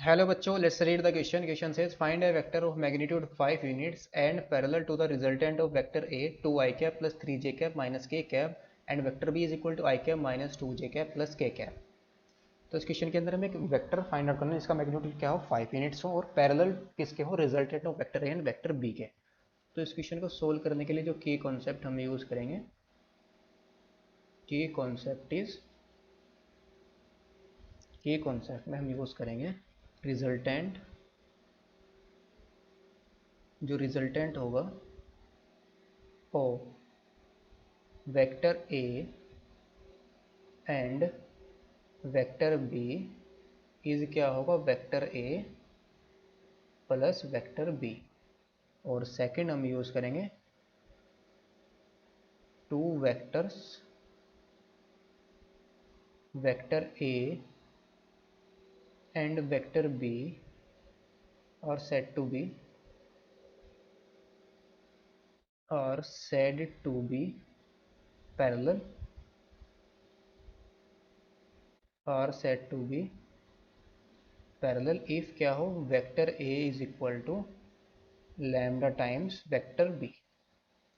Hello बच्चों, let's read the question. Question says find a vector of magnitude 5 units and parallel to the resultant of vector A 2 I cap plus 3 j cap minus k cap and vector B is equal to I cap minus 2 j cap plus k cap. तो इस question के अंदर हमें एक vector find out करना है, इसका magnitude क्या हो 5 यूनिट्स हो और पैरेलल किसके हो, resultant of vector A and vector B के। तो इस क्वेश्चन को सोल्व करने के लिए जो की कॉन्सेप्ट हम यूज करेंगे, की कॉन्सेप्ट में हम यूज करेंगे रिजल्टेंट। जो रिजल्टेंट होगा of vector A and vector B is क्या होगा, vector A plus vector B. और सेकंड हम यूज करेंगे two vectors, vector A and vector B और सेड टू बी पैरेलल और said to be parallel if क्या हो, vector A is equal to lambda times vector B,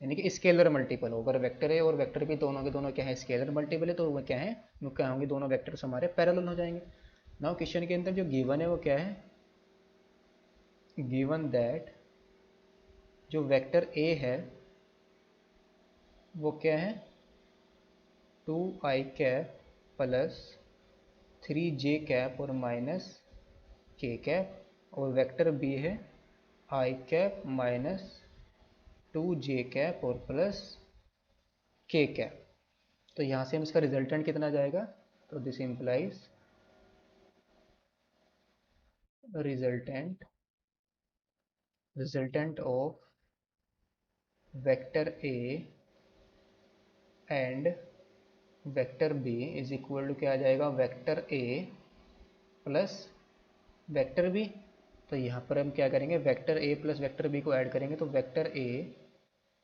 यानी कि scalar multiple हो। अगर वेक्टर ए और वेक्टर बी दोनों के दोनों क्या है, स्केलर मल्टीपल है, तो वो क्या है, वो क्या होंगे, दोनों वेक्टर्स हमारे पैरेलल हो जाएंगे। नाउ क्वेश्चन के अंदर जो गिवन है वो क्या है, गिवन दैट जो वेक्टर ए है वो क्या है 2 आई कैप प्लस 3 जे कैप और माइनस के कैप, और वेक्टर बी है I cap minus 2 J cap और प्लस के कैप। तो यहाँ से हम इसका रिजल्टेंट कितना जाएगा, तो this implies resultant of vector A and vector B is equal to क्या आ जाएगा, vector A plus vector B. तो यहाँ पर हम क्या करेंगे, vector A plus vector B को ऐड करेंगे, तो vector A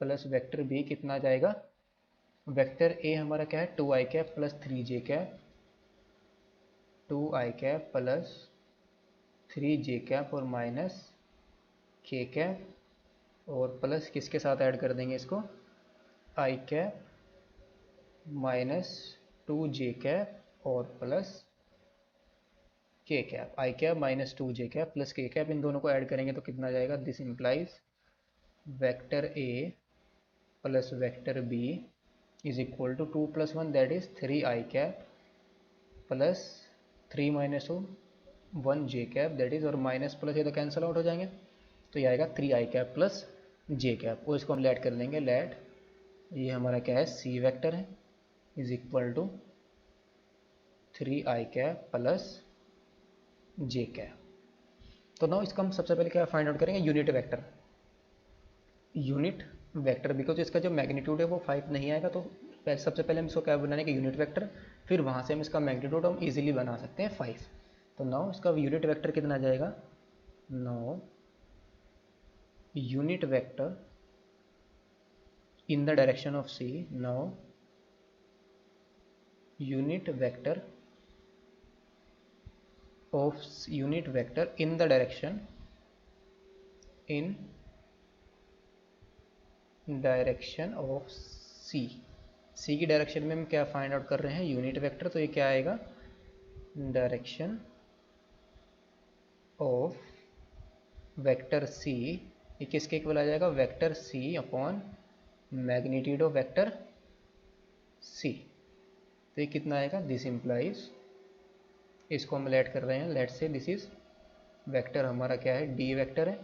plus vector B कितना आ जाएगा, वेक्टर ए हमारा क्या है 2 आई कैप प्लस 3 जे कैप, 2 आई कैप प्लस 3 जे कैप और माइनस के कैप, और प्लस किसके साथ ऐड कर देंगे इसको, I cap minus 2 J cap और plus K cap. I cap minus 2 J cap plus K cap, इन दोनों को ऐड करेंगे तो कितना जाएगा, this implies vector A plus vector B is equal to 2 plus 1 that is 3 I cap plus 3 minus 1 J cap that is, और minus plus ये तो cancel out हो जाएंगे, तो ये आएगा 3 I cap plus J cap, और इसको हम लेट कर लेंगे, लेट ये हमारा क्या है सी वेक्टर है is equal to 3 I cap plus J cap. तो नाउ इसका हम सबसे पहले क्या फाइंड आउट करेंगे, यूनिट वेक्टर बिकॉज इसका जो मैग्नीट्यूड है वो 5 नहीं आएगा, तो सबसे पहले हम इसको क्या बनाने के यूनिट वेक्टर, फिर वहाँ से हम इसका मैग्नीट्यूड हम इजीली बना सकते हैं 5। तो नाउ इसका यूनिट वेक्टर कितना आ जाएगा, now unit vector in the direction of C, now unit vector in the direction of C की डायरेक्शन में हम क्या फाइंड आउट कर रहे हैं, यूनिट वेक्टर। तो ये क्या आएगा, डायरेक्शन ऑफ वेक्टर C, ये किसके इक्वल आ जाएगा, vector C upon magnitude of vector C। तो ये कितना आएगा, दिस इंप्लाइज, इसको हम लेट कर रहे हैं, लेट से दिस इज वेक्टर हमारा क्या है, डी वेक्टर है,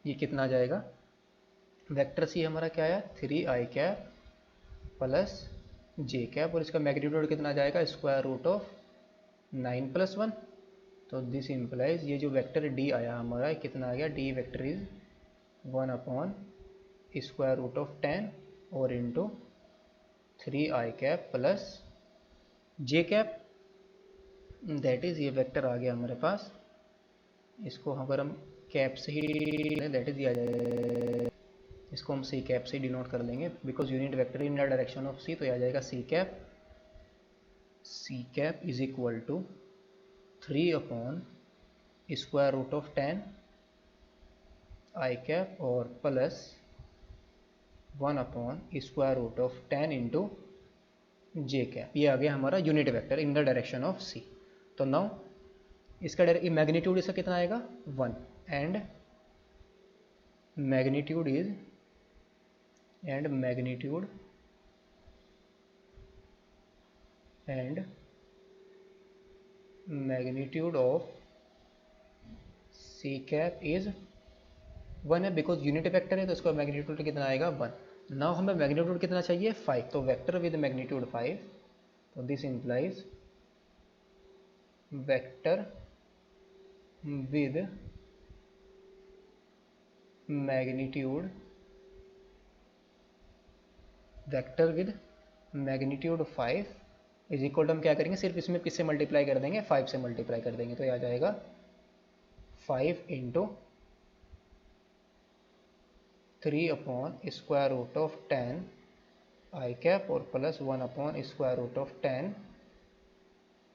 ये कितना आ जाएगा, वेक्टर सी हमारा क्या है 3 I cap plus J cap, और इसका मैग्नीट्यूड कितना आ जाएगा, स्क्वायर रूट ऑफ 9 प्लस 1। तो दिस इंप्लाइज ये जो वेक्टर डी आया हमारा कितना आ गया, D vector is 1 upon square root of 10 और into 3 I cap plus J cap, that is ये वेक्टर आ गया हमारे पास। इसको अगर हम कैप से ही दैट इज दिया जाएगा, इसको हम सी कैप से डिनोट कर लेंगे because unit vector in the direction of C, तो आ जाएगा C cap C cap is equal to 3 upon square root of 10 I cap और plus 1 upon square root of 10 into J cap. ये आ गया हमारा unit vector in the direction of C. तो now इसका मैग्नीट्यूड इसका कितना आएगा 1 and magnitude of C cap is 1 है, बिकॉज यूनिट वेक्टर है तो इसका मैग्नीट्यूड कितना आएगा 1। नाउ हमें मैग्नीट्यूड कितना चाहिए 5, तो वेक्टर विद मैग्नीट्यूड 5, तो this implies vector with magnitude 5 is equal to, हम क्या करेंगे सिर्फ इसमें किससे मल्टीप्लाई कर देंगे 5 से मल्टीप्लाई कर देंगे, तो ये आ जाएगा 5 into 3 upon square root of 10 I cap और plus 1 upon square root of 10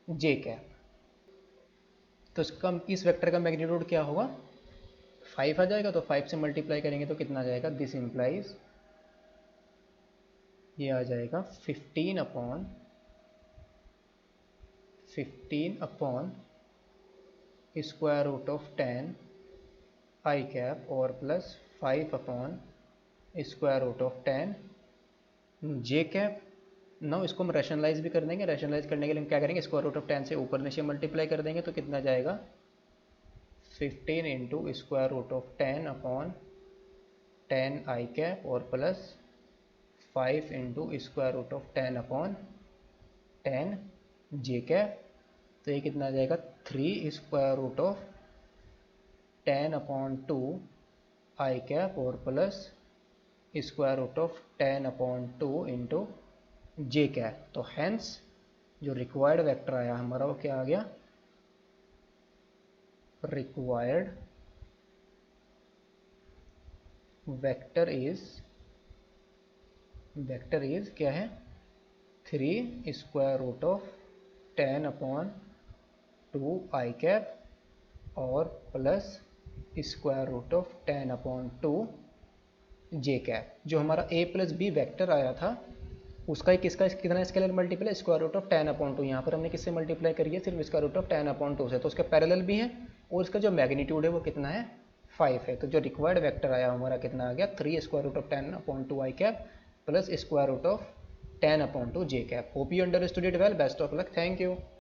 J cap. तो इसका इस वेक्टर का मैग्नीट्यूड क्या होगा 5 आ जाएगा, तो 5 से मल्टीप्लाई करेंगे तो कितना आ जाएगा, दिस इंप्लाइज ये आ जाएगा 15 upon square root of 10 I cap और plus 5 upon square root of 10 J cap. Now इसको हम रैशनलाइज भी कर देंगे, रैशनलाइज करने के लिए हम क्या करेंगे स्क्वायर रूट ऑफ 10 से ऊपर नीचे मल्टीप्लाई कर देंगे, तो कितना जाएगा 15 into square root of 10 upon 10 I cap और plus 5 into square root of 10 upon 10 J cap. तो ये कितना आ जाएगा 3 square root of 10 upon 2 I cap और plus square root of 10 upon 2 into J cap. तो हैंस जो रिक्वायर्ड वेक्टर आया हमारा वो क्या आ गया, रिक्वायर्ड वेक्टर इज क्या है 3 square root of 10 upon 2 I cap और plus square root of 10 upon 2 J cap. जो हमारा a प्लस बी वैक्टर आया था उसका किसका कितना स्केलर मल्टीपल है स्क्वायर रूट ऑफ 10 अपॉन 2। यहाँ पर हमने किससे मल्टीप्लाई करी है सिर्फ स्क्वायर रूट ऑफ 10 अपॉन 2 से, तो उसका पैरेलल भी है और इसका जो मैग्नीट्यूड है वो कितना है 5 है। तो जो रिक्वायर्ड वेक्टर आया हमारा कितना आ गया 3 square root of 10 upon 2 I cap plus square root of 10 upon 2 J cap. Hope you understood it well, best of luck, thank you.